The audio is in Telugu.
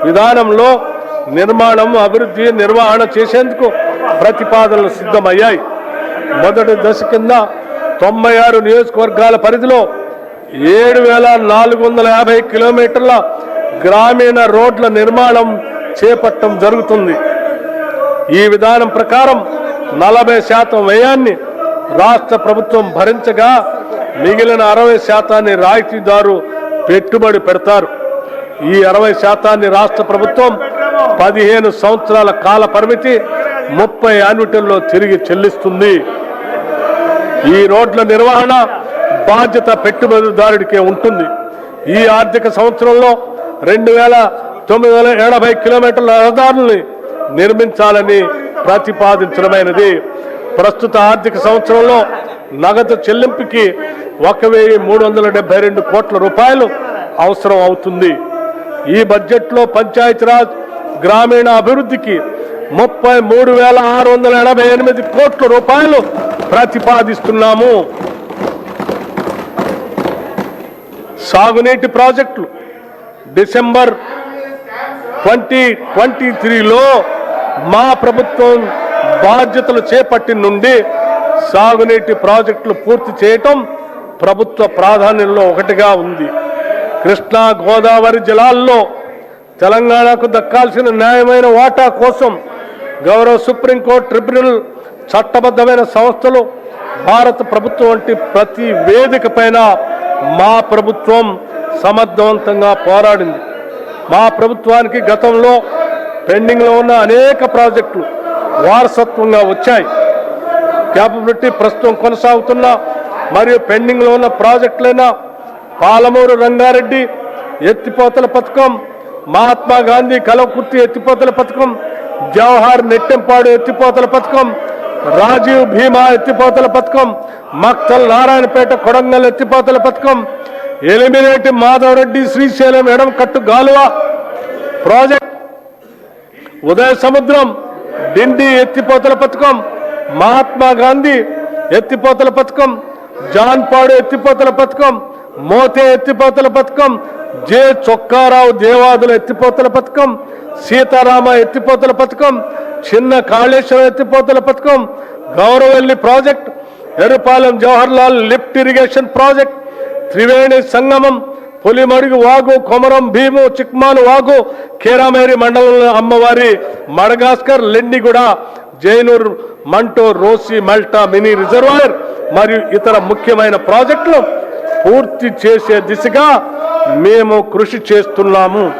విధానంలో నిర్మాణం, అభివృద్ధి, నిర్వహణ చేసేందుకు ప్రతిపాదనలు సిద్ధమయ్యాయి. మొదటి దశ కింద 96 నియోజకవర్గాల పరిధిలో 7,450 కిలోమీటర్ల గ్రామీణ రోడ్ల నిర్మాణం చేపట్టడం జరుగుతుంది. ఈ విధానం ప్రకారం 40% వ్యయాన్ని రాష్ట్ర ప్రభుత్వం భరించగా మిగిలిన 60% రాయితీదారు పెట్టుబడి పెడతారు. ఈ 60% రాష్ట్ర ప్రభుత్వం 15 సంవత్సరాల కాల పరిమితి 30 యాన్యుటీల్లో తిరిగి చెల్లిస్తుంది. ఈ రోడ్ల నిర్వహణ బాధ్యత పెట్టుబడిదారుడికే ఉంటుంది. ఈ ఆర్థిక సంవత్సరంలో 2,980 కిలోమీటర్ల రహదారుల్ని నిర్మించాలని ప్రతిపాదించడమైనది. ప్రస్తుత ఆర్థిక సంవత్సరంలో నగదు చెల్లింపుకి 1,372 కోట్ల రూపాయలు అవసరం అవుతుంది. ఈ బడ్జెట్లో పంచాయతీరాజ్ గ్రామీణ అభివృద్ధికి 33,688 కోట్ల రూపాయలు ప్రతిపాదిస్తున్నాము. సాగునీటి ప్రాజెక్టులు డిసెంబర్ 2023లో మా ప్రభుత్వం బాధ్యతలు చేపట్టిన నుండి సాగునీటి ప్రాజెక్టులు పూర్తి చేయటం ప్రభుత్వ ప్రాధాన్యంలో ఒకటిగా ఉంది. కృష్ణా గోదావరి జలాల్లో తెలంగాణకు దక్కాల్సిన న్యాయమైన వాటా కోసం గౌరవ సుప్రీంకోర్టు, ట్రిబ్యునల్, చట్టబద్ధమైన సంస్థలు, భారత ప్రభుత్వం వంటి ప్రతి వేదిక పైన మా ప్రభుత్వం సమర్థవంతంగా పోరాడింది. మా ప్రభుత్వానికి గతంలో పెండింగ్లో ఉన్న అనేక ప్రాజెక్టులు వారసత్వంగా వచ్చాయి. క్యాపబిలిటీ ప్రస్తుతం కొనసాగుతున్న మరియు పెండింగ్లో ఉన్న ప్రాజెక్టులైన పాలమూరు రంగారెడ్డి ఎత్తిపోతల పథకం, మహాత్మా గాంధీ కలవకుర్తి ఎత్తిపోతల పథకం, జవహర్ నెట్టెంపాడు ఎత్తిపోతల పథకం, రాజీవ్ భీమా ఎత్తిపోతల పథకం, మక్తల్ నారాయణపేట కొడంగల్ ఎత్తిపోతల పథకం, ఎలిమినేటి మాధవరెడ్డి శ్రీశైలం ఎడంకట్టు గాలువ ప్రాజెక్ట్, ఉదయ సముద్రం డిండి ఎత్తిపోతల పథకం, మహాత్మా గాంధీ ఎత్తిపోతల పథకం, జాన్పాడు ఎత్తిపోతల పథకం, మోతే ఎత్తిపోతల పథకం, జె చొక్కారావు దేవాదుల ఎత్తిపోతల పథకం, సీతారామ ఎత్తిపోతల పథకం, చిన్న కాళేశ్వరం ఎత్తిపోతల పథకం, Gouravelli project, Errapalem Jawaharlal lift irrigation project, Triveni Sangamam, Pulimadugu వాగు, కొమరం భీము, చిక్మాను వాగు, కేరామేరి మండలంలో అమ్మవారి, మడగాస్కర్, లెండిగూడ, జైనూర్, మంటూర్, రోసి, మల్టా మినీ రిజర్వాయర్ మరియు ఇతర ముఖ్యమైన ప్రాజెక్టులు పూర్తి చేసే దిశగా మేము కృషి చేస్తున్నాము.